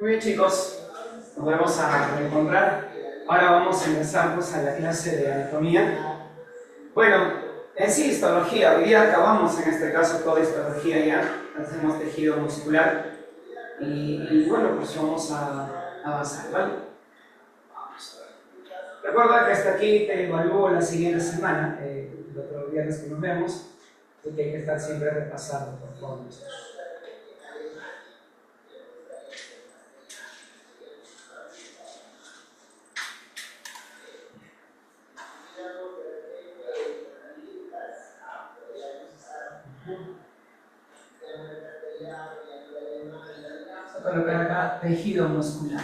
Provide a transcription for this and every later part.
Muy bien, chicos, nos volvemos a reencontrar. Ahora vamos a empezar a la clase de anatomía. Bueno, en sí, histología. Hoy día acabamos en este caso toda histología ya. Hacemos tejido muscular. Y bueno, pues vamos a avanzar, ¿vale? Vamos a ver. Recuerda que hasta aquí te evalúo la siguiente semana, el otro viernes que nos vemos. Así que hay que estar siempre repasando, por favor. Vamos a colocar acá tejido muscular.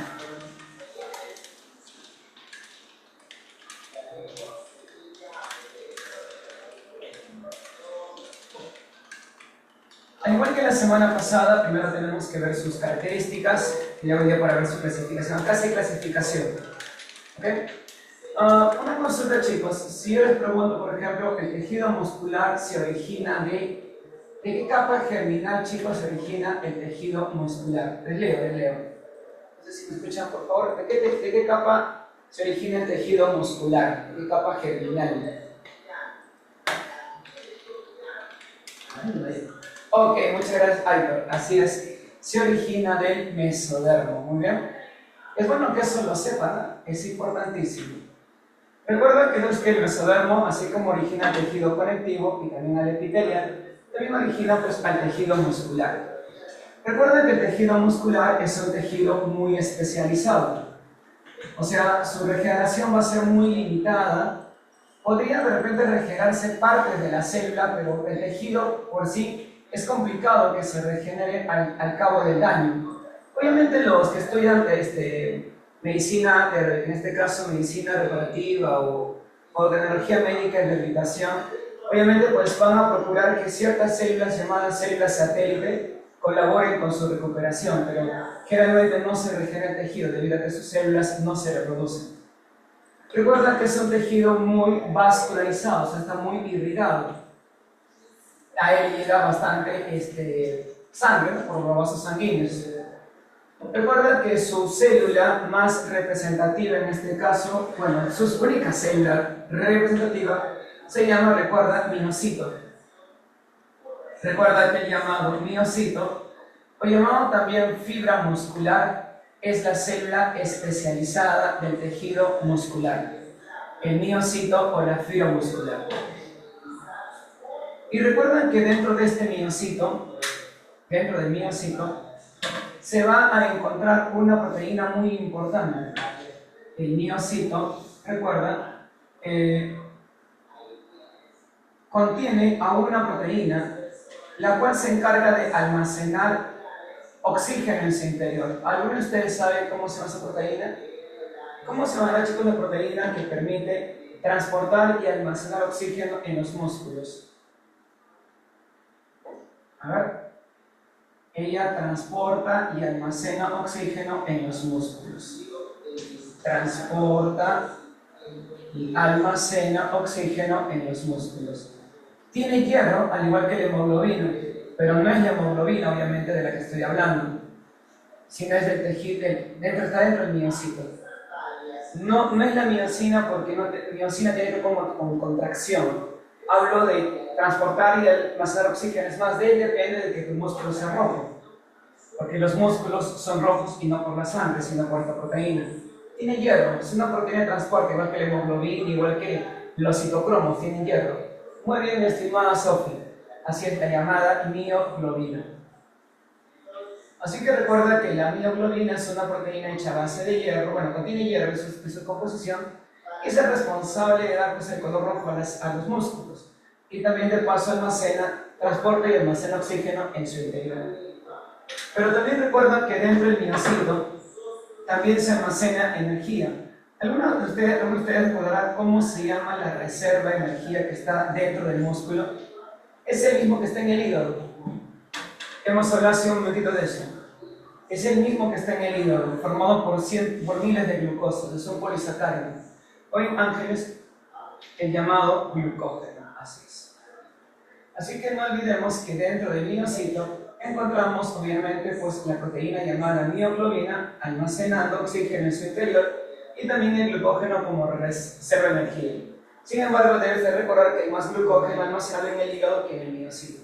Al igual que la semana pasada, primero tenemos que ver sus características y luego ya para ver su clasificación. Acá hay clasificación. ¿Okay? Una consulta, chicos. Si yo les pregunto, por ejemplo, el tejido muscular se origina de qué capa germinal, chicos, se origina el tejido muscular. Les leo. No sé si me escuchan, por favor. ¿De qué capa se origina el tejido muscular? ¿De qué capa germinal? Ok, muchas gracias, Aitor. Así es. Se origina del mesodermo. Muy bien. Es bueno que eso lo sepan, ¿no? Es importantísimo. Recuerda que no es que el mesodermo, así como origina el tejido conectivo y también al epitelial, también origina pues, al tejido muscular. Recuerda que el tejido muscular es un tejido muy especializado. O sea, su regeneración va a ser muy limitada. Podría de repente regenerarse partes de la célula, pero el tejido por sí es complicado que se regenere al cabo del daño. Obviamente los que estudian medicina, en este caso medicina reparativa o tecnología médica y rehabilitación, obviamente pues van a procurar que ciertas células llamadas células satélite colaboren con su recuperación, pero generalmente no se regenera el tejido debido a que sus células no se reproducen. Recuerda que es un tejido muy vascularizado, o sea, está muy irrigado. A él llega bastante sangre, ¿no? Por los vasos sanguíneos. Recuerda que su célula más representativa en este caso, bueno, su única célula representativa se llama, recuerda, miocito. Recuerda que el llamado miocito, o llamado también fibra muscular, es la célula especializada del tejido muscular, el miocito o la fibra muscular. Y recuerden que dentro de este miocito, dentro del miocito, se va a encontrar una proteína muy importante. El miocito, recuerda, contiene a una proteína la cual se encarga de almacenar oxígeno en su interior. ¿Alguno de ustedes sabe cómo se llama esa proteína? ¿Cómo se llama, chicos, la proteína que permite transportar y almacenar oxígeno en los músculos? A ver. Ella transporta y almacena oxígeno en los músculos. Transporta y almacena oxígeno en los músculos. Tiene hierro, al igual que la hemoglobina, pero no es la hemoglobina, obviamente, de la que estoy hablando, sino es del tejido, está dentro del miocito. No es la miocina porque miocina tiene que ver con contracción. Hablo de transportar y almacenar oxígeno, es más, de él depende de que tu músculo sea rojo. Porque los músculos son rojos y no por la sangre, sino por esta proteína. Tiene hierro, es una proteína de transporte, igual que la hemoglobina, igual que los citocromos, tienen hierro. Muy bien, estimada Sofía, así es la llamada mioglobina. Así que recuerda que la mioglobina es una proteína hecha a base de hierro, bueno, contiene hierro en su composición, y es el responsable de dar pues, el color rojo a los músculos. Y también de paso almacena, transporta y almacena oxígeno en su interior. Pero también recuerda que dentro del miocito también se almacena energía. ¿Alguno de ustedes recordará cómo se llama la reserva de energía que está dentro del músculo? Es el mismo que está en el hígado. Hemos hablado hace un momentito de eso. Es el mismo que está en el hígado, formado por miles de glucosas, es un polisacárido. Hoy en Ángeles, el llamado glucógeno. Así es. Así que no olvidemos que dentro del miocito encontramos obviamente pues la proteína llamada mioglobina almacenando oxígeno en su interior y también el glucógeno como reserva de energía. Sin embargo, debes de recordar que hay más glucógeno almacenado en el hígado que en el miocito.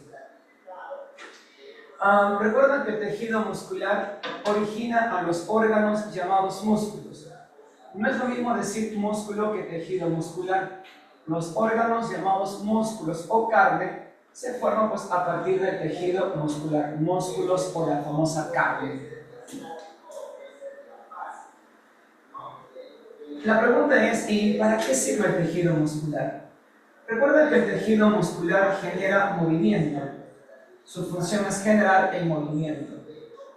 Recuerda que el tejido muscular origina a los órganos llamados músculos. No es lo mismo decir músculo que tejido muscular. Los órganos llamados músculos o carne se forman pues, a partir del tejido muscular, músculos o la famosa carne. La pregunta es, ¿y para qué sirve el tejido muscular? Recuerda que el tejido muscular genera movimiento. Su función es generar el movimiento.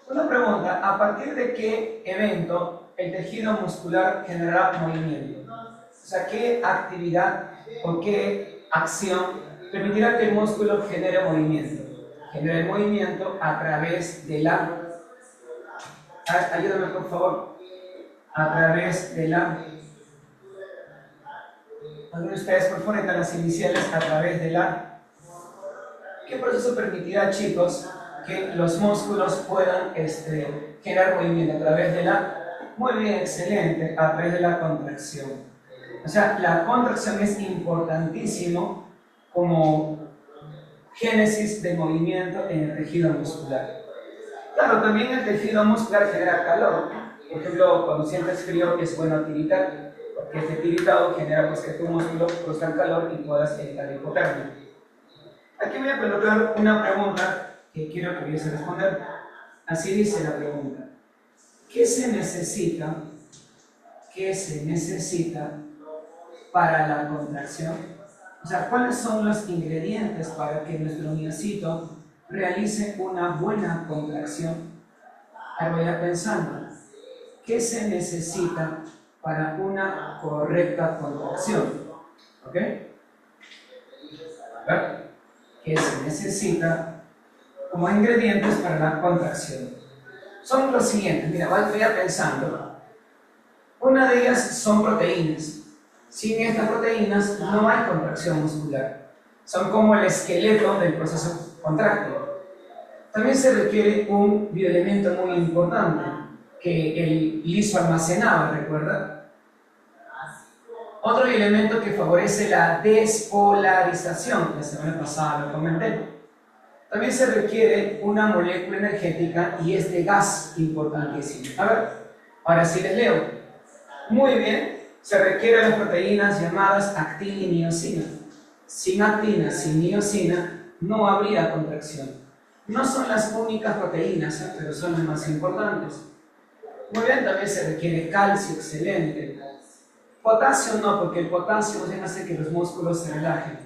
Una pregunta, ¿a partir de qué evento el tejido muscular generará movimiento? O sea, ¿qué actividad o qué acción permitirá que el músculo genere movimiento? Genera el movimiento a través de la... Ayúdame por favor. A través de la... ¿Alguno de ustedes por favor las iniciales a través de la... ¿Qué proceso permitirá, chicos, que los músculos puedan generar movimiento a través de la... Muy bien, excelente, a través de la contracción. O sea, la contracción es importantísimo como génesis de movimiento en el tejido muscular. Claro, también el tejido muscular genera calor. Por ejemplo, cuando sientes frío es bueno tiritar, porque este tiritado genera pues, que tu músculo produzca el calor y puedas evitar hipotermia. Aquí voy a colocar una pregunta que quiero que pudiese responder. Así dice la pregunta. ¿Qué se necesita para la contracción? O sea, ¿cuáles son los ingredientes para que nuestro miocito realice una buena contracción? Ahora vaya pensando, ¿qué se necesita para una correcta contracción? ¿Ok? A ver, ¿qué se necesita como ingredientes para la contracción? Son los siguientes, mira, vaya pensando. Una de ellas son proteínas. Sin estas proteínas no hay contracción muscular. Son como el esqueleto del proceso contráctil. También se requiere un bioelemento muy importante que el liso almacenaba, ¿recuerda? Otro elemento que favorece la despolarización, la semana pasada lo comenté. También se requiere una molécula energética y es de gas importantísimo. A ver, ahora sí les leo. Muy bien, se requieren las proteínas llamadas actina y miocina. Sin actina, sin miocina, no habría contracción. No son las únicas proteínas, pero son las más importantes. Muy bien, también se requiere calcio, excelente. Potasio no, porque el potasio hace que los músculos se relajen.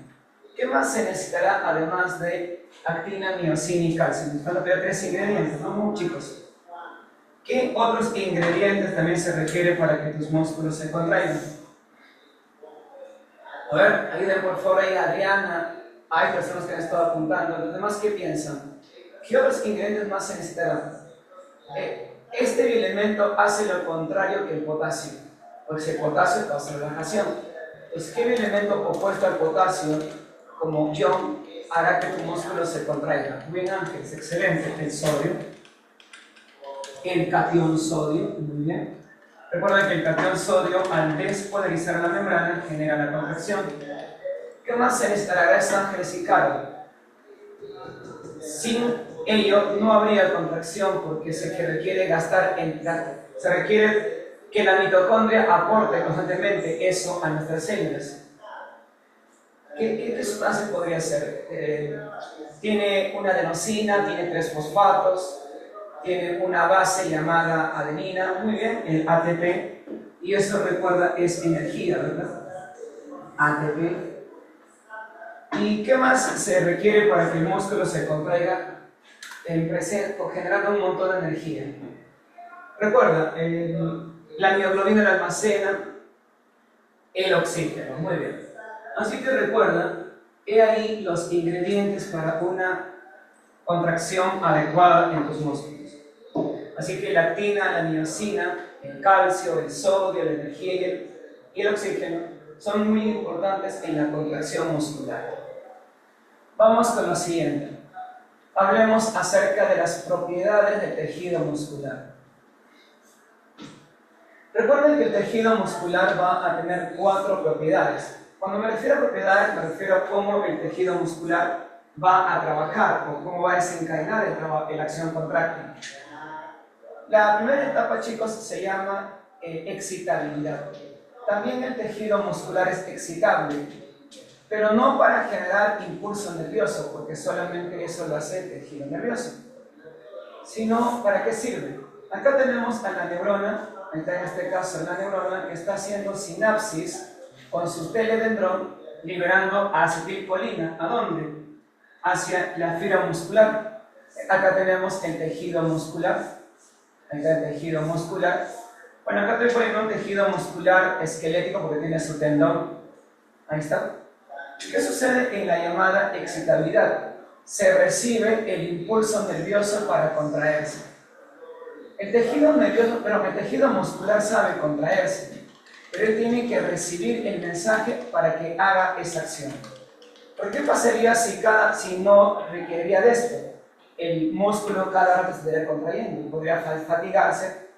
¿Qué más se necesitará además de actina, miocina y calcio? Nos faltan 3 ingredientes, ¿no, chicos? ¿Qué otros ingredientes también se requiere para que tus músculos se contraigan? A ver, ayuden por favor ahí a Adriana. Hay personas que han estado apuntando. ¿Los demás qué piensan? ¿Qué otros ingredientes más se necesitarán? Este bioelemento hace lo contrario que el potasio, porque el potasio causa relajación. Pues, ¿qué bioelemento opuesto al potasio, como ion, hará que tu músculo se contraiga? Muy bien, Ángeles, excelente. El sodio. El catión sodio, muy bien. Recuerda que el catión sodio, al despolarizar la membrana, genera la contracción. ¿Qué más se necesitará? Gracias, Ángeles y Carlos. Sin ello no habría contracción porque se requiere gastar se requiere que la mitocondria aporte constantemente eso a nuestras células. ¿Qué sustancia podría ser? Tiene una adenosina, tiene 3 fosfatos, tiene una base llamada adenina, muy bien, el ATP, y eso recuerda es energía, ¿verdad? ATP. ¿Y qué más se requiere para que el músculo se contraiga? Generando un montón de energía. Recuerda, la mioglobina la almacena el oxígeno, muy bien. Así que recuerda, he ahí los ingredientes para una contracción adecuada en tus músculos. Así que la actina, la miocina, el calcio, el sodio, la energía y el oxígeno son muy importantes en la contracción muscular. Vamos con lo siguiente. hablemos acerca de las propiedades del tejido muscular. Recuerden que el tejido muscular va a tener 4 propiedades. Cuando me refiero a propiedades, me refiero a cómo el tejido muscular va a trabajar o cómo va a desencadenar la acción contráctil. La primera etapa, chicos, se llama excitabilidad. También el tejido muscular es excitable, pero no para generar impulso nervioso, porque solamente eso lo hace el tejido nervioso, sino ¿para qué sirve? Acá tenemos a la neurona, en este caso la neurona que está haciendo sinapsis con su teledendrón, liberando acetilcolina. ¿A dónde? Hacia la fibra muscular. Acá tenemos el tejido muscular. Acá el tejido muscular. Bueno, acá estoy poniendo un tejido muscular esquelético porque tiene su tendón. Ahí está. ¿Qué sucede en la llamada excitabilidad? Se recibe el impulso nervioso para contraerse. El tejido nervioso, pero el tejido muscular sabe contraerse, pero él tiene que recibir el mensaje para que haga esa acción. ¿Por qué pasaría si no requeriría de esto? El músculo cada rato se estaría contrayendo, podría fatigarse,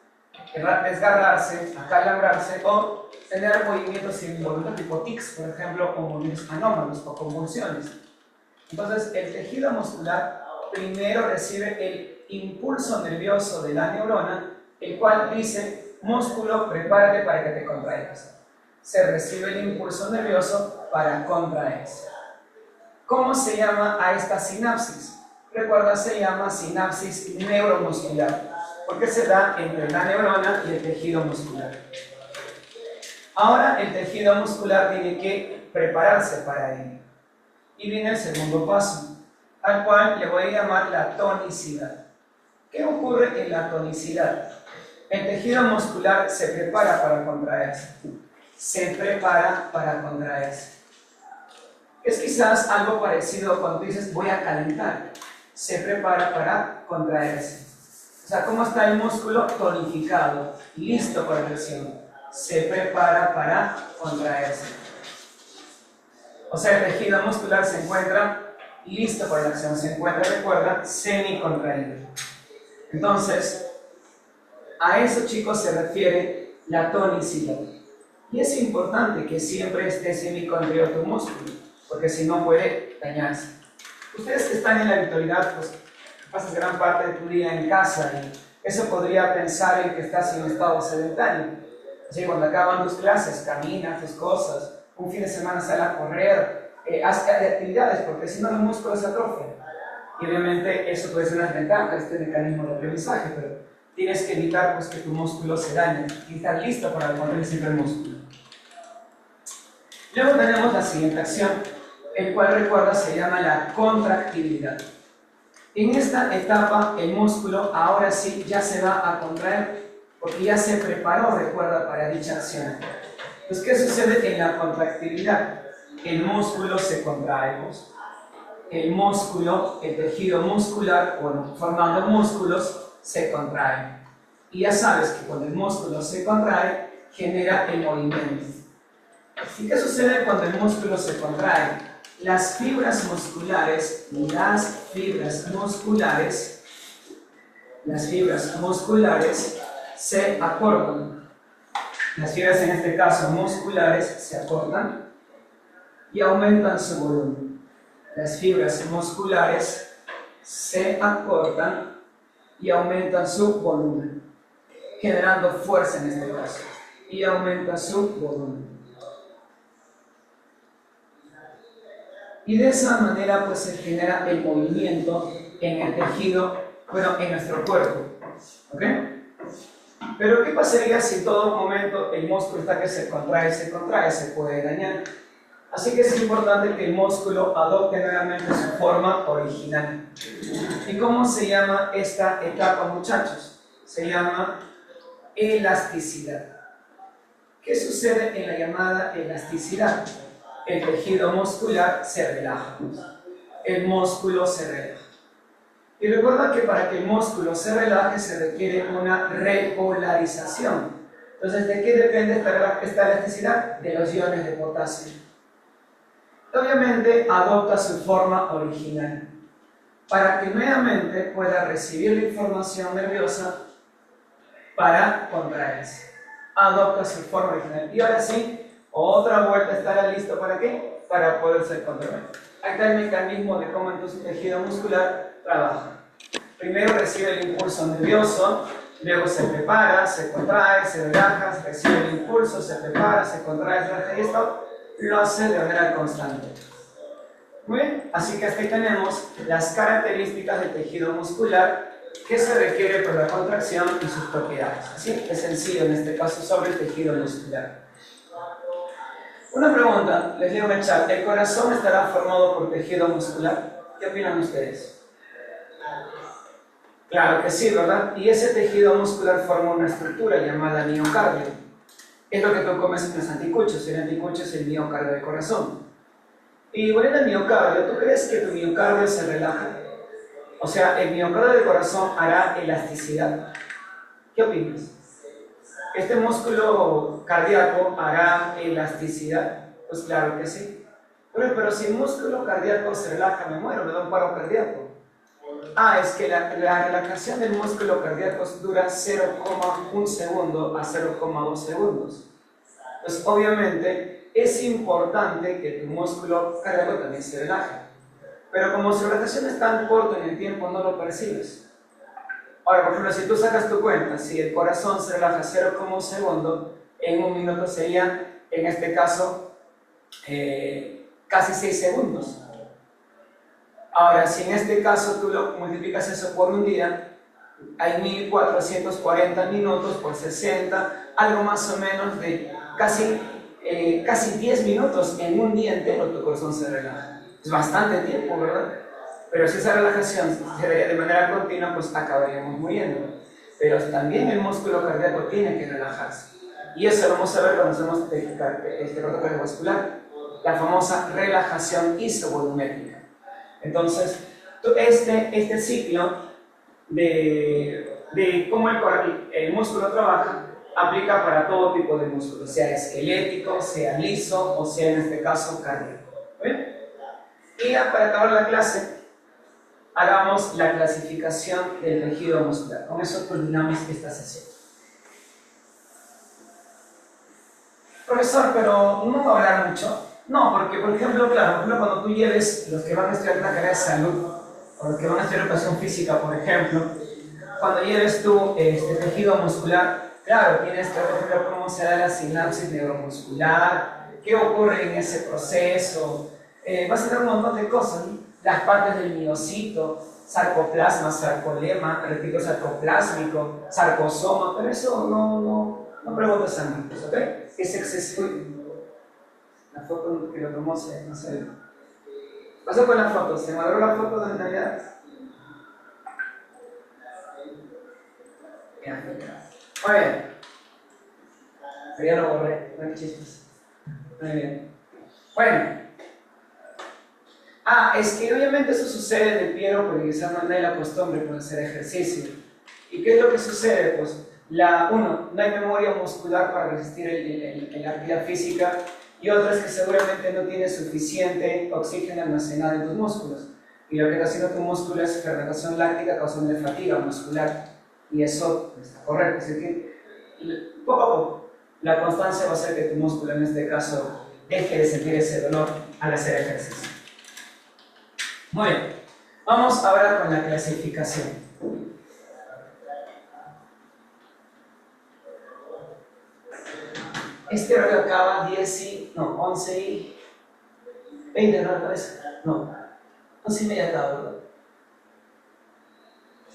desgarrarse, acalambrarse o tener movimientos involuntarios tipo tics, por ejemplo, o movimientos anómalos o convulsiones. Entonces, el tejido muscular primero recibe el impulso nervioso de la neurona, el cual dice: músculo, prepárate para que te contraigas. Se recibe el impulso nervioso para contraerse. ¿Cómo se llama a esta sinapsis? Recuerda, se llama sinapsis neuromuscular, porque se da entre la neurona y el tejido muscular. Ahora el tejido muscular tiene que prepararse para ello. Y viene el segundo paso, al cual le voy a llamar la tonicidad. ¿Qué ocurre en la tonicidad? El tejido muscular se prepara para contraerse. Se prepara para contraerse. Es quizás algo parecido cuando dices voy a calentar. Se prepara para contraerse. O sea, ¿cómo está el músculo? Tonificado, listo para la acción. Se prepara para contraerse. O sea, el tejido muscular se encuentra listo para la acción. Se encuentra, recuerda, semicontraído. Entonces, a eso, chicos, se refiere la tonicidad. Y es importante que siempre esté semicontraído tu músculo, porque si no puede dañarse. Ustedes que están en la virtualidad, pues pasas gran parte de tu día en casa y eso podría pensar en que estás en un estado sedentario. Así, cuando acaban tus clases, caminas tus cosas, un fin de semana sal a correr, haz actividades, porque si no los músculos se atrofian. Y obviamente eso puede ser una ventaja, este mecanismo de aprendizaje, pero tienes que evitar pues, que tu músculo se dañe y estar listo para mantener siempre el músculo. Luego tenemos la siguiente acción, el cual, recuerda, se llama la contractilidad. En esta etapa el músculo ahora sí ya se va a contraer porque ya se preparó, recuerda, para dicha acción. Pues, ¿qué sucede en la contractilidad? El músculo se contrae, el músculo, el tejido muscular, bueno, formando músculos, se contrae. Y ya sabes que cuando el músculo se contrae, genera el movimiento. ¿Y qué sucede cuando el músculo se contrae? Las fibras musculares se acortan. Las fibras, en este caso musculares, se acortan y aumentan su volumen. Las fibras musculares se acortan y aumentan su volumen, generando fuerza en este caso, y aumenta su volumen. Y de esa manera pues se genera el movimiento en el tejido, bueno, en nuestro cuerpo. ¿Ok? Pero ¿qué pasaría si en todo momento el músculo está que se contrae, se puede dañar? Así que es importante que el músculo adopte nuevamente su forma original. ¿Y cómo se llama esta etapa, muchachos? Se llama elasticidad. ¿Qué sucede en la llamada elasticidad? El tejido muscular se relaja. El músculo se relaja. Y recuerda que para que el músculo se relaje se requiere una repolarización. Entonces, ¿de qué depende esta elasticidad? De los iones de potasio. Obviamente adopta su forma original. para que nuevamente pueda recibir la información nerviosa para contraerse. Adopta su forma original. Y ahora sí, otra vuelta, estará listo ¿para qué? Para poder ser contraído. Ahí está el mecanismo de cómo entonces el tejido muscular trabaja. Primero recibe el impulso nervioso, luego se prepara, se contrae, se relaja, recibe el impulso, se prepara, se contrae, se relaja, y esto lo hace de manera constante. Muy bien, así que hasta ahí tenemos las características del tejido muscular que se requiere para la contracción y sus propiedades. Así es sencillo en este caso sobre el tejido muscular. Una pregunta, les leo en el chat, ¿el corazón estará formado por tejido muscular? ¿Qué opinan ustedes? Claro que sí, ¿verdad? Y ese tejido muscular forma una estructura llamada miocardio. Es lo que tú comes en los anticuchos. El anticucho es el miocardio del corazón. Y volviendo al miocardio, ¿tú crees que tu miocardio se relaja? O sea, ¿el miocardio del corazón hará elasticidad? ¿Qué opinas? ¿Este músculo cardíaco hará elasticidad? Pues claro que sí. Pero si el músculo cardíaco se relaja, me muero, me da un paro cardíaco. Ah, es que la relajación del músculo cardíaco dura 0,1 segundo a 0,2 segundos. Pues obviamente es importante que tu músculo cardíaco también se relaje. Pero como su relajación es tan corta en el tiempo, no lo percibes. Ahora, por ejemplo, si tú sacas tu cuenta, si el corazón se relaja 0,1 segundo, en un minuto sería, en este caso, casi 6 segundos. Ahora, si en este caso tú lo multiplicas eso por un día, hay 1440 minutos por 60, algo más o menos de casi 10 minutos en un día entero tu corazón se relaja. Es bastante tiempo, ¿verdad? Pero si esa relajación se veía de manera continua, pues acabaríamos muriendo. Pero también el músculo cardíaco tiene que relajarse. Y eso lo vamos a ver cuando hacemos este protocolo cardiovascular, la famosa relajación isovolumétrica. Entonces, este ciclo de cómo el músculo trabaja aplica para todo tipo de músculo, sea esquelético, sea liso o sea en este caso cardíaco. ¿Bien? Y ya para acabar la clase, hagamos la clasificación del tejido muscular. Con eso culminamos esta sesión. Profesor, pero no va a hablar mucho. No, porque por ejemplo, cuando tú lleves los que van a estudiar una carrera de salud o los que van a estudiar educación física, por ejemplo, cuando lleves tú este tejido muscular, claro, tienes que ver cómo se da la sinapsis neuromuscular, qué ocurre en ese proceso, vas a ver un montón de cosas, ¿no? Las partes del miocito, sarcoplasma, sarcolema, retículo sarcoplásmico, sarcosoma, pero eso no preguntas a mí, ¿ok? Es exceso. La foto que lo tomó, no sé. ¿Qué pasó con la foto? ¿Se maduró la foto de Navidad? Muy bien. Pero ya lo borré, no hay chistes. Muy bien. Bueno. Es que obviamente eso sucede en el pie, porque quizás no hay la costumbre por hacer ejercicio. ¿Y qué es lo que sucede? Pues, no hay memoria muscular para resistir la actividad física, y otra es que seguramente no tienes suficiente oxígeno almacenado en tus músculos. Y lo que está haciendo tu músculo es fermentación láctica causando fatiga muscular. Y eso está correcto. Así que, poco a poco, la constancia va a hacer que tu músculo, en este caso, deje de sentir ese dolor al hacer ejercicio. Muy bien, vamos ahora con la clasificación. Este horario acaba 11 y 20, ¿no? ¿Parece? No, 11 y media acaba, ¿verdad?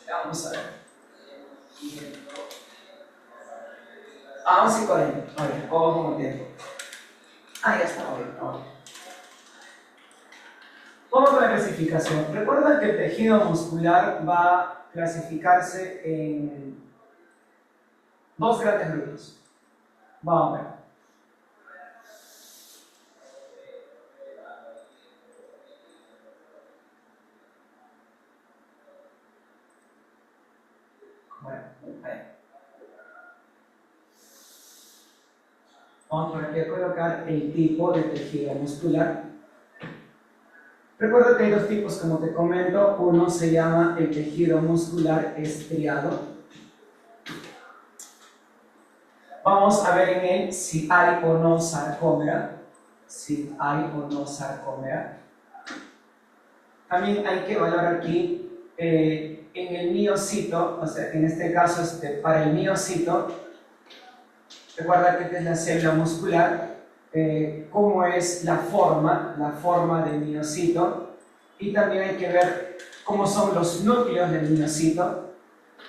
Vamos a ver. 11 y 40. Muy bien, como tiempo. Ya está, muy bien. Vamos con la clasificación. Recuerda que el tejido muscular va a clasificarse en dos grandes grupos. Vamos a ver. Bueno, ahí. Vamos por aquí a colocar el tipo de tejido muscular. Recuerda que hay dos tipos, como te comento. Uno se llama el tejido muscular estriado. Vamos a ver en él si hay o no sarcómera. Si hay o no sarcómera. También hay que evaluar aquí en el miocito, o sea, en este caso para el miocito, recuerda que esta es la célula muscular, cómo es la forma del miocito, y también hay que ver cómo son los núcleos del miocito,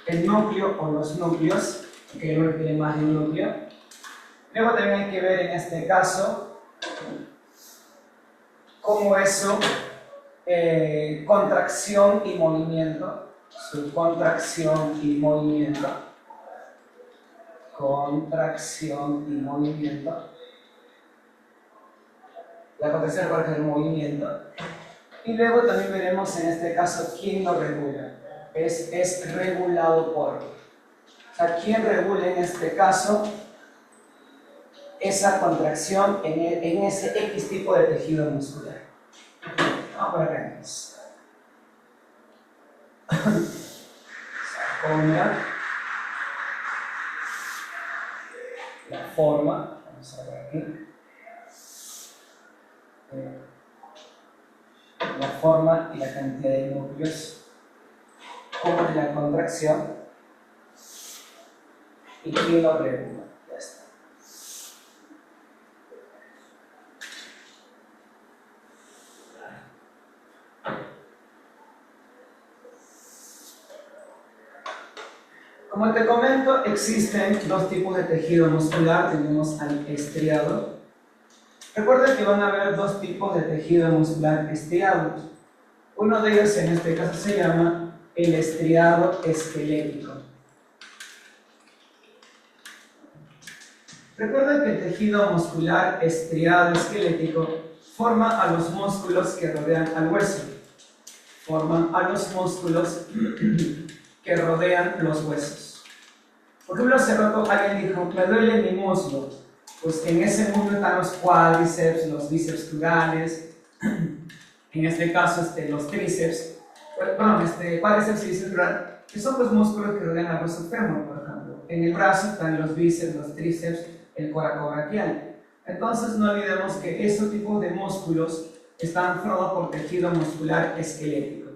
el núcleo o los núcleos, que uno tiene más de un núcleo. Luego también hay que ver en este caso cómo es su contracción y movimiento, contracción y movimiento. La contracción recuerda el movimiento. Y luego también veremos en este caso quién lo regula. Es regulado por. O sea, quién regula en este caso esa contracción en ese X tipo de tejido muscular. Vamos por acá. Sarcómera. La forma. Vamos a ver aquí. La forma y la cantidad de núcleos. Cómo es la contracción. Y quién lo regula. Ya está. Como te comento, existen dos tipos de tejido muscular. Tenemos al estriado. Recuerda que van a haber dos tipos de tejido muscular estriado. Uno de ellos en este caso se llama el estriado esquelético. Recuerda que el tejido muscular estriado esquelético forma a los músculos que rodean al hueso. Forman a los músculos que rodean los huesos. Por ejemplo, hace rato alguien dijo, me duele mi muslo. Pues en ese muslo están los cuádriceps, los bíceps crurales, en este caso los tríceps, cuádriceps y bíceps crurales, que son los músculos que rodean al hueso fémur, por ejemplo. En el brazo están los bíceps, los tríceps, el coracobraquial. Entonces no olvidemos que estos tipos de músculos están formados por tejido muscular esquelético.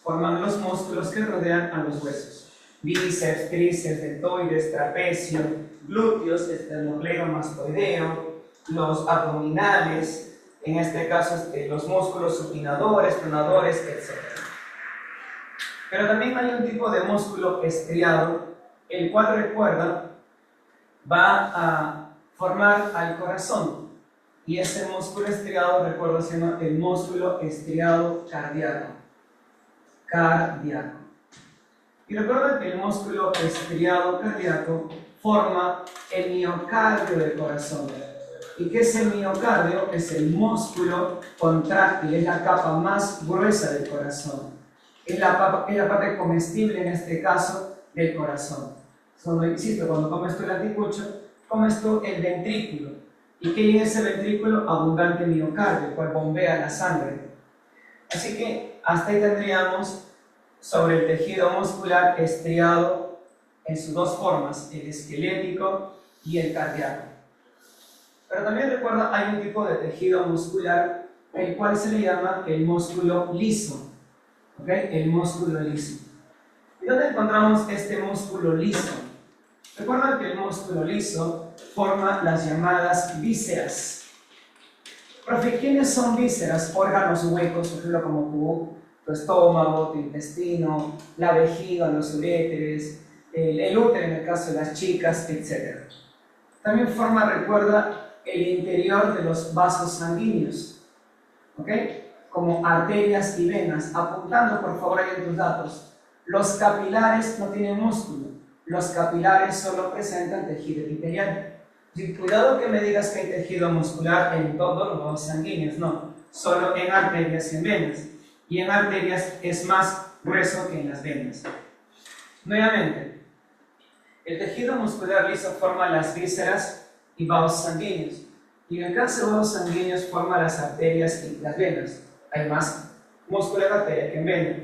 Forman los músculos que rodean a los huesos. Bíceps, tríceps, deltoides, trapecio, glúteos, esternocleidomastoideo, los abdominales, en este caso los músculos supinadores, pronadores, etc. Pero también hay un tipo de músculo estriado, el cual, recuerda, va a formar al corazón. Y ese músculo estriado, recuerda, se llama el músculo estriado cardíaco. Y recuerda que el músculo estriado cardíaco forma el miocardio del corazón. ¿Y qué es el miocardio? Es el músculo contráctil, es la capa más gruesa del corazón. Es la parte comestible, en este caso, del corazón. Cuando comes tú el anticucho, comes tú el ventrículo. ¿Y qué hay en ese ventrículo? Abundante miocardio, el cual bombea la sangre. Así que hasta ahí tendríamos sobre el tejido muscular estriado en sus dos formas, el esquelético y el cardíaco. Pero también recuerda, hay un tipo de tejido muscular, el cual se le llama el músculo liso. ¿Okay? El músculo liso. ¿Y dónde encontramos este músculo liso? Recuerda que el músculo liso forma las llamadas vísceras. Profe, ¿quiénes son vísceras? Órganos huecos, por ejemplo, como tu estómago, tu intestino, la vejiga, los uréteres, el útero en el caso de las chicas, etc. También forma, recuerda, el interior de los vasos sanguíneos, ¿ok? Como arterias y venas. Apuntando, por favor, ahí en tus datos. Los capilares no tienen músculo. Los capilares solo presentan tejido epitelial. Y cuidado que me digas que hay tejido muscular en todos los vasos sanguíneos. No, solo en arterias y en venas. Y en arterias es más grueso que en las venas. Nuevamente, el tejido muscular liso forma las vísceras y vasos sanguíneos. Y en el caso de vasos sanguíneos forma las arterias y las venas. Hay más músculo de bacteria que envena,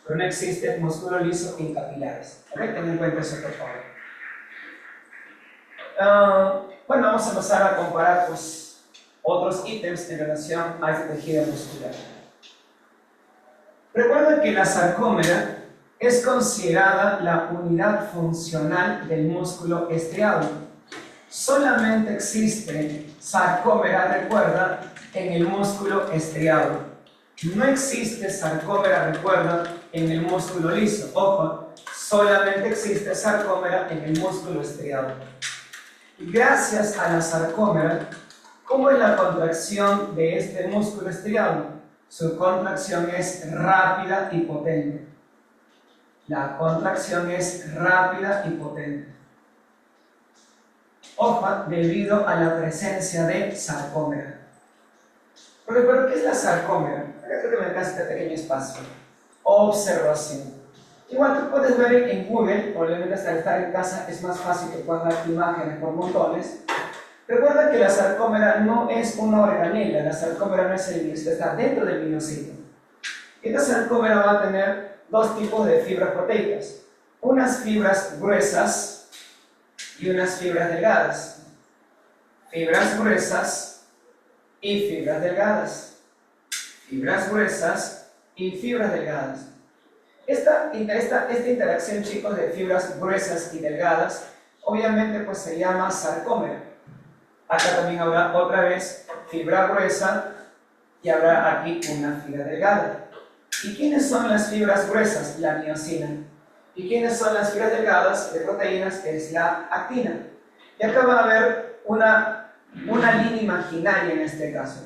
pero no existe músculo liso en capilares. ¿Ok? Ten en cuenta eso, por favor. Bueno, vamos a empezar a comparar pues, otros ítems en relación a este tejido muscular. Recuerda que la sarcómera es considerada la unidad funcional del músculo estriado. Solamente existe sarcómera, recuerda, en el músculo estriado. No existe sarcómera, recuerda, en el músculo liso. Ojo, solamente existe sarcómera en el músculo estriado. Gracias a la sarcómera, ¿cómo es la contracción de este músculo estriado? Su contracción es rápida y potente. La contracción es rápida y potente. Ojo, debido a la presencia de sarcómera. Pero ¿qué es la sarcómera? Creo que me alcanza este pequeño espacio. Observación. Igual tú puedes ver en Google, probablemente hasta estar en casa es más fácil que puedas dar imágenes por montones. Recuerda que la sarcómera no es una organela, la sarcómera no es el miocito, está dentro del miocito. Esta sarcómera va a tener dos tipos de fibras proteicas, unas fibras gruesas y unas fibras delgadas. Fibras gruesas y fibras delgadas. Fibras gruesas y fibras delgadas. Esta interacción, chicos, de fibras gruesas y delgadas, obviamente pues se llama sarcómera. Acá también habrá otra vez fibra gruesa y habrá aquí una fibra delgada. ¿Y quiénes son las fibras gruesas? La miosina. ¿Y quiénes son las fibras delgadas de proteínas? Es la actina. Y acá va a haber una línea imaginaria en este caso,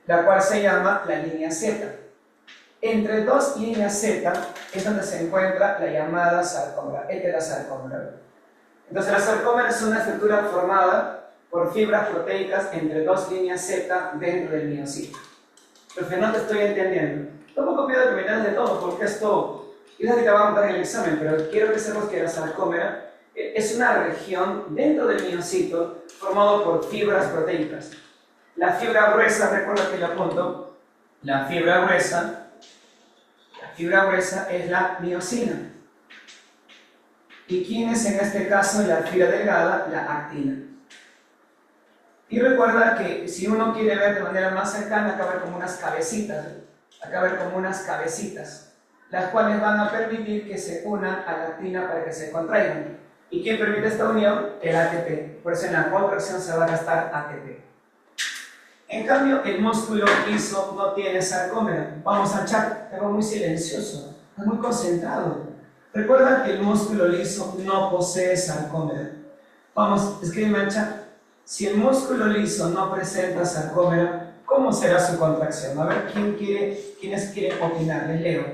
la cual se llama la línea Z. Entre dos líneas Z es donde se encuentra la llamada sarcómera. Esta es la sarcómera. Entonces la sarcómera es una estructura formada por fibras proteicas entre dos líneas Z dentro del miocito. Pero no te estoy entendiendo. Tampoco pido que me entiendas de todo, porque esto quizás te va a contar en el examen, pero quiero que sepas que la sarcómera es una región dentro del miocito formado por fibras proteicas. La fibra gruesa, recuerda que le apunto, la fibra gruesa es la miosina. ¿Y quién es en este caso la fibra delgada? La actina. Y recuerda que si uno quiere ver de manera más cercana, acá va a ver como unas cabecitas. Acá va a ver como unas cabecitas, las cuales van a permitir que se unan a la actina para que se contraigan. ¿Y quién permite esta unión? El ATP. Por eso en la contracción se va a gastar ATP. En cambio, el músculo liso no tiene sarcómera. Vamos al chat, te veo muy silencioso, estás muy concentrado. Recuerda que el músculo liso no posee sarcómera. Vamos, escríbeme al chat. Si el músculo liso no presenta sarcómera, ¿cómo será su contracción? A ver, ¿quiénes quieren opinar? Les leo.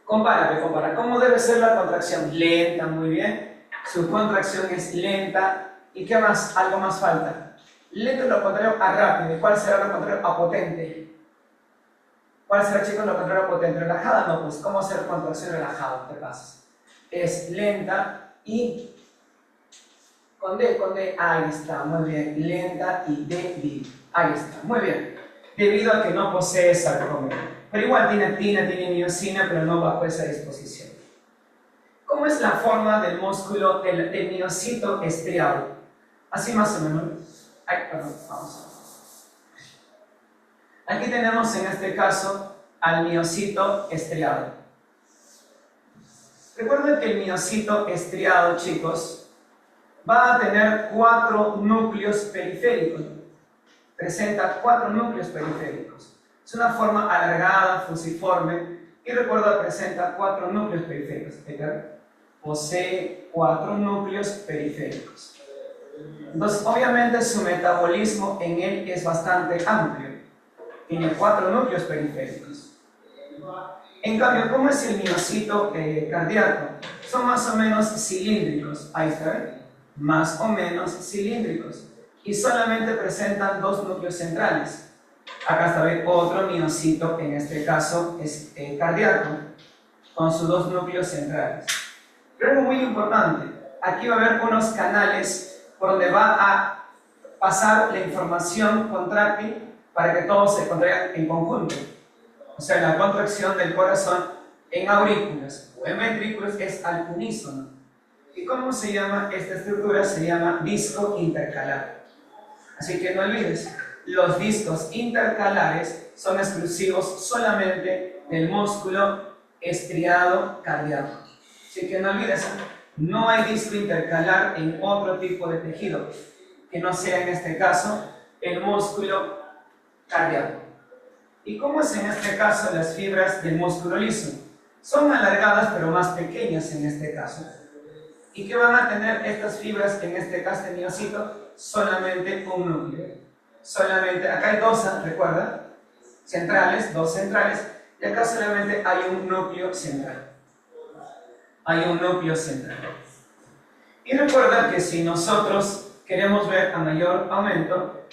Compara. ¿Cómo debe ser la contracción? Lenta, muy bien. Su contracción es lenta. ¿Y qué más? Algo más falta. Lento es lo contrario a rápido. ¿Y cuál será lo contrario a potente? ¿Cuál será, chicos, lo contrario a potente? ¿Relajada? No, pues, ¿cómo hacer contracción relajada? ¿Qué pasa? Es lenta y con D, ahí está, muy bien, lenta y débil, ahí está, muy bien, debido a que no posee sarcómera, pero igual tiene actina, tiene miosina, pero no bajo esa disposición. ¿Cómo es la forma del músculo del miocito estriado? Así más o menos, vamos a ver. Aquí tenemos en este caso al miocito estriado. Recuerden que el miocito estriado, chicos, va a tener 4 núcleos periféricos. Presenta 4 núcleos periféricos. Es una forma alargada, fusiforme, y recuerda, presenta 4 núcleos periféricos. Posee 4 núcleos periféricos. Entonces, obviamente, su metabolismo en él es bastante amplio. Tiene 4 núcleos periféricos. En cambio, ¿cómo es el miocito cardíaco? Son más o menos cilíndricos. Ahí está, más o menos cilíndricos, y solamente presentan 2 núcleos centrales. Acá está otro miocito, en este caso es cardíaco, con sus 2 núcleos centrales. Pero algo muy importante, aquí va a haber unos canales por donde va a pasar la información contráctil para que todos se contraigan en conjunto. O sea, la contracción del corazón en aurículas o en ventrículos es al unísono. ¿Y cómo se llama esta estructura? Se llama disco intercalar. Así que no olvides, los discos intercalares son exclusivos solamente del músculo estriado cardíaco. Así que no olvides, no hay disco intercalar en otro tipo de tejido, que no sea en este caso el músculo cardíaco. ¿Y cómo es en este caso las fibras del músculo liso? Son alargadas pero más pequeñas en este caso. ¿Y qué van a tener estas fibras en este caso de miocito? Solamente un núcleo. Solamente, acá hay dos, recuerda, centrales, dos centrales, y acá solamente hay un núcleo central. Hay un núcleo central. Y recuerda que si nosotros queremos ver a mayor aumento,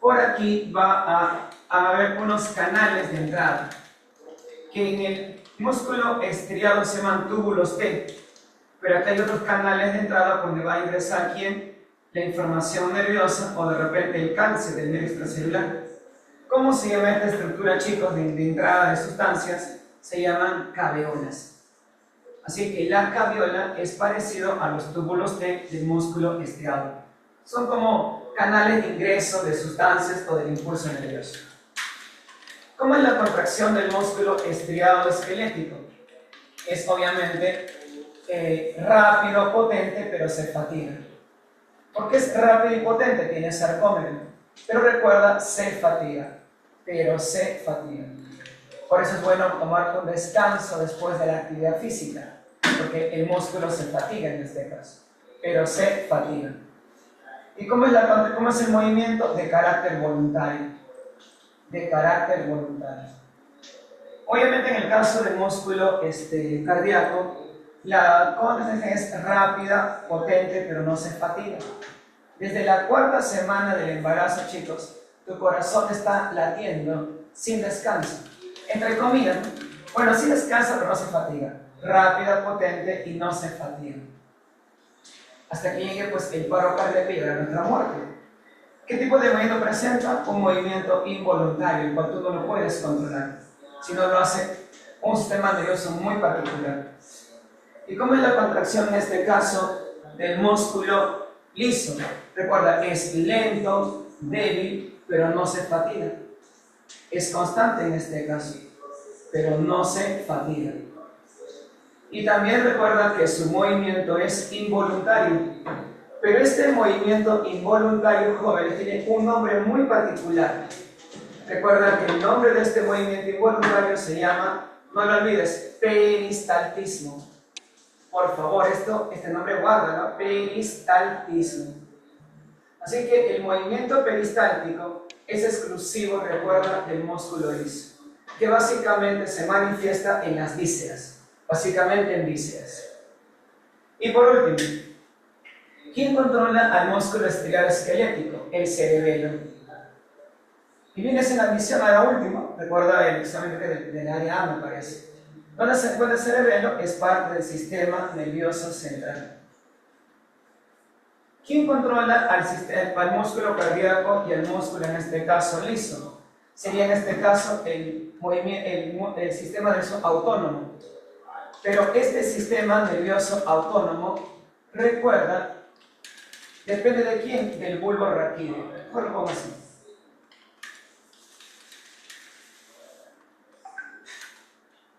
por aquí va a haber unos canales de entrada, que en el músculo estriado se llaman túbulos T, pero acá hay otros canales de entrada donde va a ingresar ¿quién? La información nerviosa o de repente el cáncer del medio extracelular. ¿Cómo se llama esta estructura, chicos, de entrada de sustancias? Se llaman caveolas. Así que la caveola es parecido a los túbulos T del músculo estriado. Son como canales de ingreso de sustancias o del impulso nervioso. ¿Cómo es la contracción del músculo estriado esquelético? Es obviamente rápido, potente, pero se fatiga. ¿Por qué es rápido y potente? Tiene sarcómero. Pero recuerda, se fatiga. Pero se fatiga. Por eso es bueno tomar un descanso después de la actividad física, porque el músculo se fatiga en este caso. Pero se fatiga. ¿Y cómo es el movimiento? De carácter voluntario. De carácter voluntario. Obviamente en el caso del músculo cardíaco, la contracción es rápida, potente, pero no se fatiga. Desde la cuarta semana del embarazo, chicos, tu corazón está latiendo sin descanso. Entre comillas, bueno, sí descansa, pero no se fatiga. Rápida, potente y no se fatiga. Hasta que llegue pues el paro cardíaco y llegará a nuestra muerte. ¿Qué tipo de movimiento presenta? Un movimiento involuntario, el cual tú no lo puedes controlar, sino lo hace un sistema nervioso muy particular. ¿Y cómo es la contracción en este caso del músculo liso? Recuerda, es lento, débil, pero no se fatiga. Es constante en este caso, pero no se fatiga. Y también recuerda que su movimiento es involuntario. Pero este movimiento involuntario, jóvenes, tiene un nombre muy particular. Recuerda que el nombre de este movimiento involuntario se llama, no lo olvides, peristaltismo. Por favor, este nombre guárdalo, peristaltismo. Así que el movimiento peristáltico es exclusivo, recuerda, del músculo liso, que básicamente se manifiesta en las vísceras, básicamente en vísceras. Y por último, ¿quién controla al músculo estriado esquelético? El cerebelo. Y vienes en la misión a la última, recuerda el examen del área A, me parece. Donde se encuentra el cerebelo es parte del sistema nervioso central. ¿Quién controla al músculo cardíaco y al músculo, en este caso, liso? Sería en este caso el sistema nervioso autónomo. Pero este sistema nervioso autónomo, recuerda, depende de quién, del bulbo raquídeo. Mejor lo pongo así.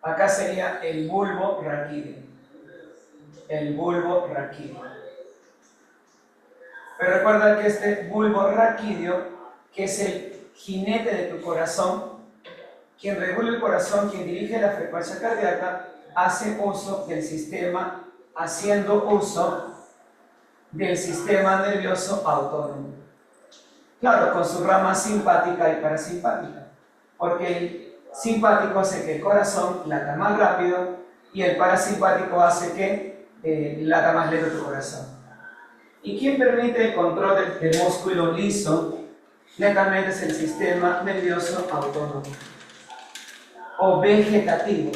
Acá sería el bulbo raquídeo. El bulbo raquídeo. Pero recuerda que este bulbo raquídeo, que es el jinete de tu corazón, quien regula el corazón, quien dirige la frecuencia cardíaca, hace uso del sistema, haciendo uso del sistema nervioso autónomo. Claro, con su rama simpática y parasimpática, porque el simpático hace que el corazón lata más rápido y el parasimpático hace que lata más lento tu corazón. ¿Y quién permite el control del músculo liso? Netamente es el sistema nervioso autónomo o vegetativo,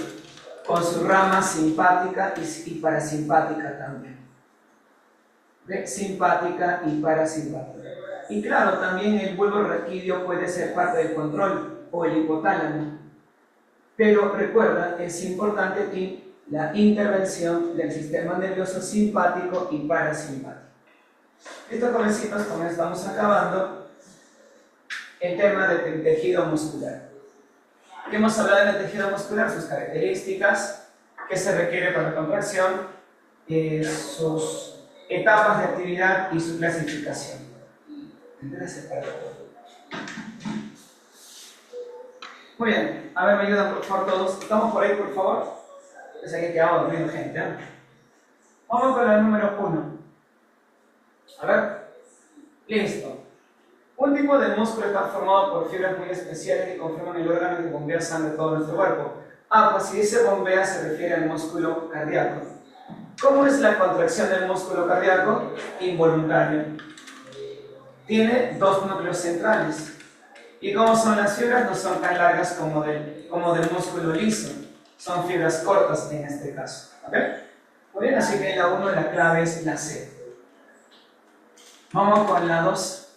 con su rama simpática y parasimpática también. Simpática y parasimpática. Y claro, también el bulbo raquídeo puede ser parte del control o el hipotálamo. Pero recuerda, es importante aquí la intervención del sistema nervioso simpático y parasimpático. Listo, jovencitos, con esto estamos acabando el tema del tejido muscular. ¿Qué hemos hablado del tejido muscular? Sus características, qué se requiere para la contracción, sus etapas de actividad y su clasificación. Muy bien, a ver, me ayudan por favor todos. ¿Estamos por ahí, por favor? Pensé que quedaba dormido gente, ¿eh? Vamos con el número 1. A ver, listo. Un tipo de músculo está formado por fibras muy especiales que conforman el órgano que bombea sangre a todo nuestro cuerpo. Ah, pues si dice bombea se refiere al músculo cardíaco. ¿Cómo es la contracción del músculo cardíaco? Involuntaria. Tiene dos núcleos centrales. Y como son las fibras, no son tan largas como del músculo liso. Son fibras cortas en este caso. ¿Ok? Muy bien, así que la 1, la clave es la C. Vamos con la 2.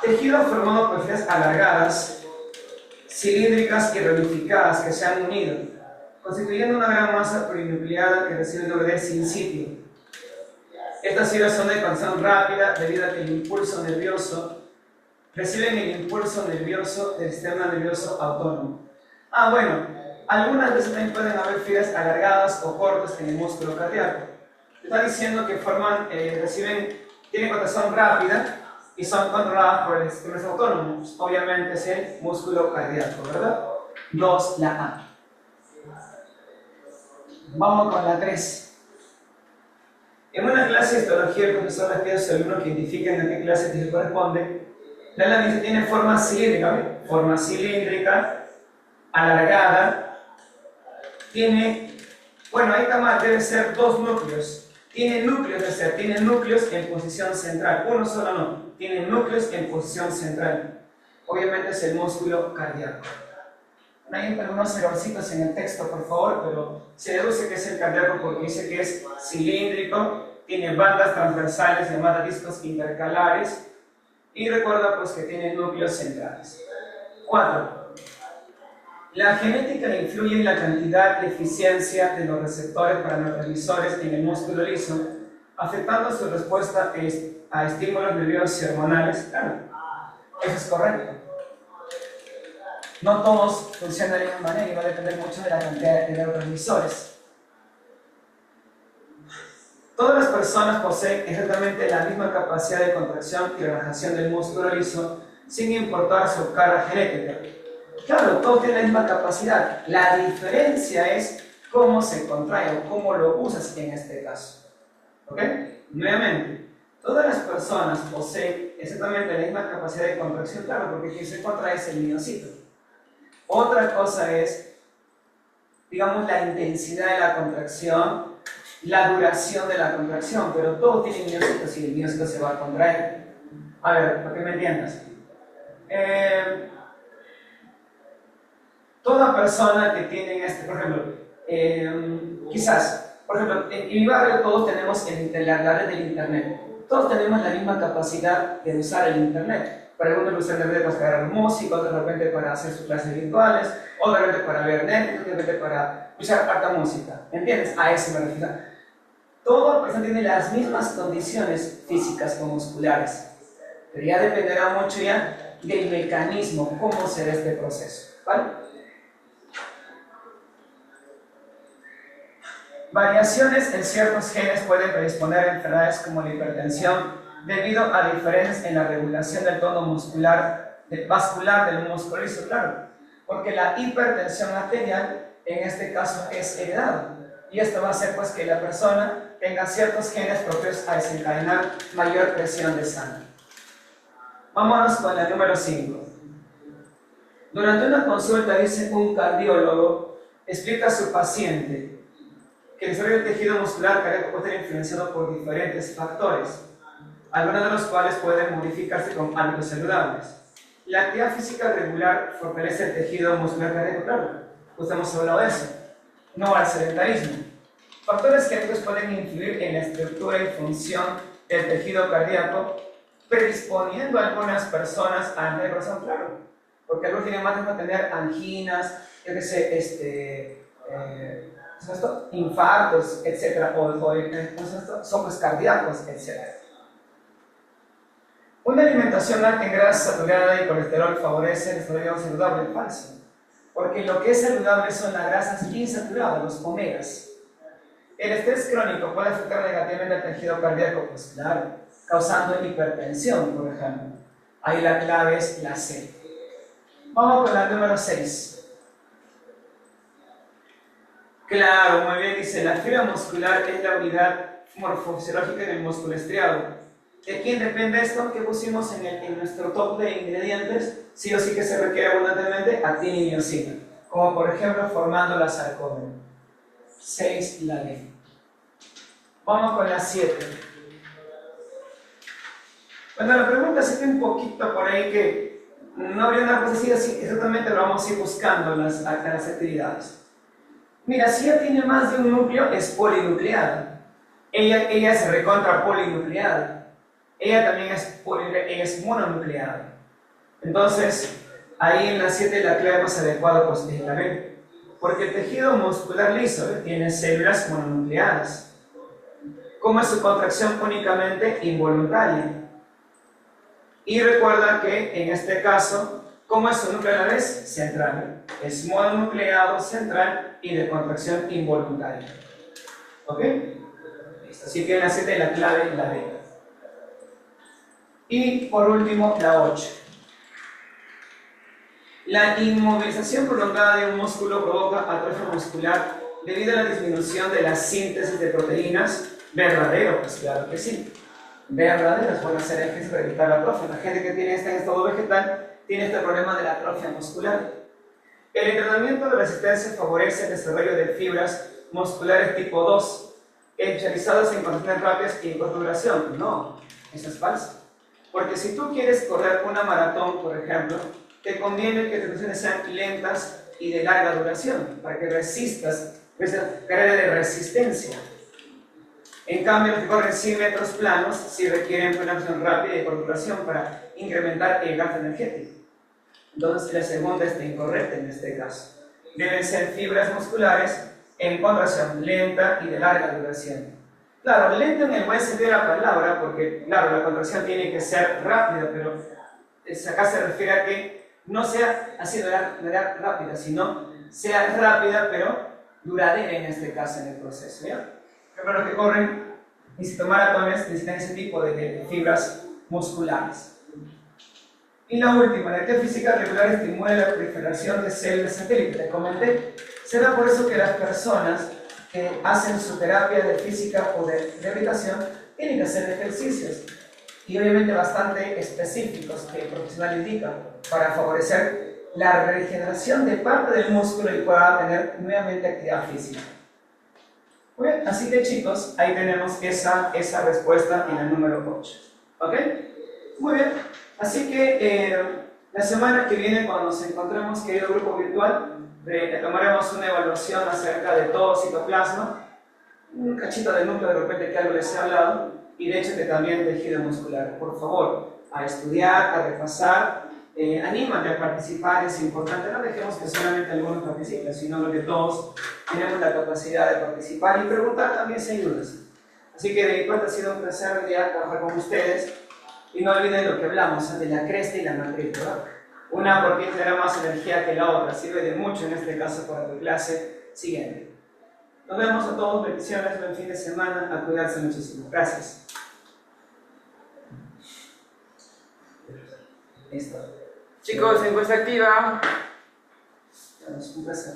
Tejido formado por fibras alargadas, cilíndricas y ramificadas que se han unido, constituyendo una gran masa plurinucleada que recibe el nombre de sincipio. Estas fibras son de expansión rápida debido a que el impulso nervioso reciben el impulso nervioso del sistema nervioso autónomo. Ah, bueno, algunas veces también pueden haber fibras alargadas o cortas en el músculo cardíaco. Está diciendo que tienen contracción rápida y son controladas por el sistema autónomo. Obviamente es el músculo cardíaco, ¿verdad? 2, la A. Vamos con la 3. En una clase de histología, el profesor les pide a sus alumnos que identifiquen a qué clase les corresponde. La lámina tiene forma cilíndrica, ¿ves? Forma cilíndrica, alargada. Tiene, bueno, ahí debe ser dos núcleos. Tiene núcleos, es decir, tiene núcleos en posición central. Uno solo no, tiene núcleos en posición central. Obviamente es el músculo cardíaco. Hay algunos errorcitos en el texto, por favor, pero se deduce que es el cardíaco porque dice que es cilíndrico, tiene bandas transversales llamadas discos intercalares y recuerda pues que tiene núcleos centrales. 4. La genética influye en la cantidad y eficiencia de los receptores para neurotransmisores en el músculo liso, afectando su respuesta a estímulos nerviosos y hormonales. Claro, eso es correcto. No todos funcionan de la misma manera y va a depender mucho de la cantidad de neurotransmisores. Todas las personas poseen exactamente la misma capacidad de contracción y relajación del músculo liso, sin importar su carga genética. Claro, todos tienen la misma capacidad. La diferencia es cómo se contrae o cómo lo usas en este caso. ¿Ok? Nuevamente, todas las personas poseen exactamente la misma capacidad de contracción, claro, porque quien se contrae es el miocito. Otra cosa es, digamos, la intensidad de la contracción, la duración de la contracción, pero todos tienen miocitos y el miocito se va a contraer. A ver, para que me entiendas. Toda persona que tiene por ejemplo, quizás, por ejemplo, en mi barrio todos tenemos la red del internet. Todos tenemos la misma capacidad de usar el internet. Para algunos lo usan de repente para descargar música, otros de repente para hacer sus clases virtuales, otros de repente para ver Netflix, de repente para escuchar harta música. ¿Entiendes? A eso me refiero. Toda persona tiene las mismas condiciones físicas o musculares, pero ya dependerá mucho ya del mecanismo, cómo se da este proceso. ¿Vale? Variaciones en ciertos genes pueden predisponer a enfermedades como la hipertensión debido a diferencias en la regulación del tono vascular del músculo liso, claro, porque la hipertensión arterial en este caso es heredada y esto va a hacer pues que la persona tenga ciertos genes propios a desencadenar mayor presión de sangre. Vámonos con la número 5. Durante una consulta dice un cardiólogo explica a su paciente que el desarrollo del tejido muscular cardíaco puede estar influenciado por diferentes factores, algunos de los cuales pueden modificarse con hábitos saludables. La actividad física regular fortalece el tejido muscular cardíaco, claro, pues hemos hablado de eso, no al sedentarismo. Factores genéticos pueden influir en la estructura y función del tejido cardíaco, predisponiendo a algunas personas a angina de corazón, claro, porque algunos tienen más riesgo de tener anginas, yo qué sé, infartos, etc., o soplos cardíacos, etc. Una alimentación alta en grasa saturada y colesterol favorece el desarrollo saludable, falso, porque lo que es saludable son las grasas insaturadas, los omegas. ¿El estrés crónico puede afectar negativamente al tejido cardíaco? Pues claro, causando hipertensión, por ejemplo. Ahí la clave es la C. Vamos con la número 6. Claro, muy bien, dice, la fibra muscular es la unidad morfofisiológica del músculo estriado. ¿De quién depende esto? Que pusimos en nuestro top de ingredientes, sí o sí que se requiere abundantemente actina y miosina, como por ejemplo formando la sarcómera. 6, la D. Vamos con la 7. Bueno, la pregunta sí que un poquito por ahí que no habría una cosa así, exactamente lo vamos a ir buscando las actividades. Mira, si ella tiene más de un núcleo, es polinucleada. Ella es recontra polinucleada. Ella también es mononucleada. Entonces, ahí en la 7 la clave más adecuada pues es la B. Porque el tejido muscular liso tiene células mononucleadas. ¿Cómo es su contracción? Únicamente involuntaria. Y recuerda que en este caso, ¿cómo es su núcleo a la vez? Central. Es mononucleado, central y de contracción involuntaria. ¿Ok? Listo. Así que en la 7 la clave es la B. Y por último, la 8. La inmovilización prolongada de un músculo provoca atrofia muscular debido a la disminución de la síntesis de proteínas. ¿Verdadero? Pues claro que sí. Verdadero, es bueno hacer ejercicio para evitar la atrofia. La gente que tiene este estado vegetal tiene este problema de la atrofia muscular. El entrenamiento de resistencia favorece el desarrollo de fibras musculares tipo 2, especializadas en contracciones rápidas y en corta duración. No, eso es falso. Porque si tú quieres correr una maratón, por ejemplo, te conviene que tus contracciones sean lentas y de larga duración, para que resistas esa carrera de resistencia. En cambio, los que corren 100 metros planos sí requieren una acción rápida y de corta duración para incrementar el gasto energético. Entonces, la segunda está incorrecta en este caso. Deben ser fibras musculares en contracción lenta y de larga duración. Claro, lento en el buen sentido de la palabra, porque, claro, la contracción tiene que ser rápida, pero acá se refiere a que no sea así de rápida, sino sea rápida, pero duradera en este caso en el proceso, ¿ya? Pero los que corren maratones necesitan ese tipo de fibras musculares. Y la última, la actividad física regular estimula la proliferación de células satélites. Te comenté, será por eso que las personas que hacen su terapia de física o de rehabilitación tienen que hacer ejercicios, y obviamente bastante específicos que el profesional indica para favorecer la regeneración de parte del músculo y pueda tener nuevamente actividad física. Muy bien, así que chicos, ahí tenemos esa respuesta en el número 8. ¿Ok? Muy bien, así que la semana que viene, cuando nos encontremos, querido grupo virtual, tomaremos una evaluación acerca de todo citoplasma, un cachito de núcleo de repente que algo les he hablado, y de hecho que también tejido muscular. Por favor, a estudiar, a repasar, anímate a participar, es importante, no dejemos que solamente algunos participen, sino que todos tenemos la capacidad de participar y preguntar también si hay dudas. Así que de mi parte ha sido un placer hoy día trabajar con ustedes, y no olviden lo que hablamos de la cresta y la matriz, ¿verdad? Una porque tendrá más energía que la otra, sirve de mucho en este caso para tu clase siguiente. Nos vemos a todos, bendiciones, buen fin de semana, a cuidarse muchísimo. Gracias. Listo. Chicos, encuesta activa. Un placer.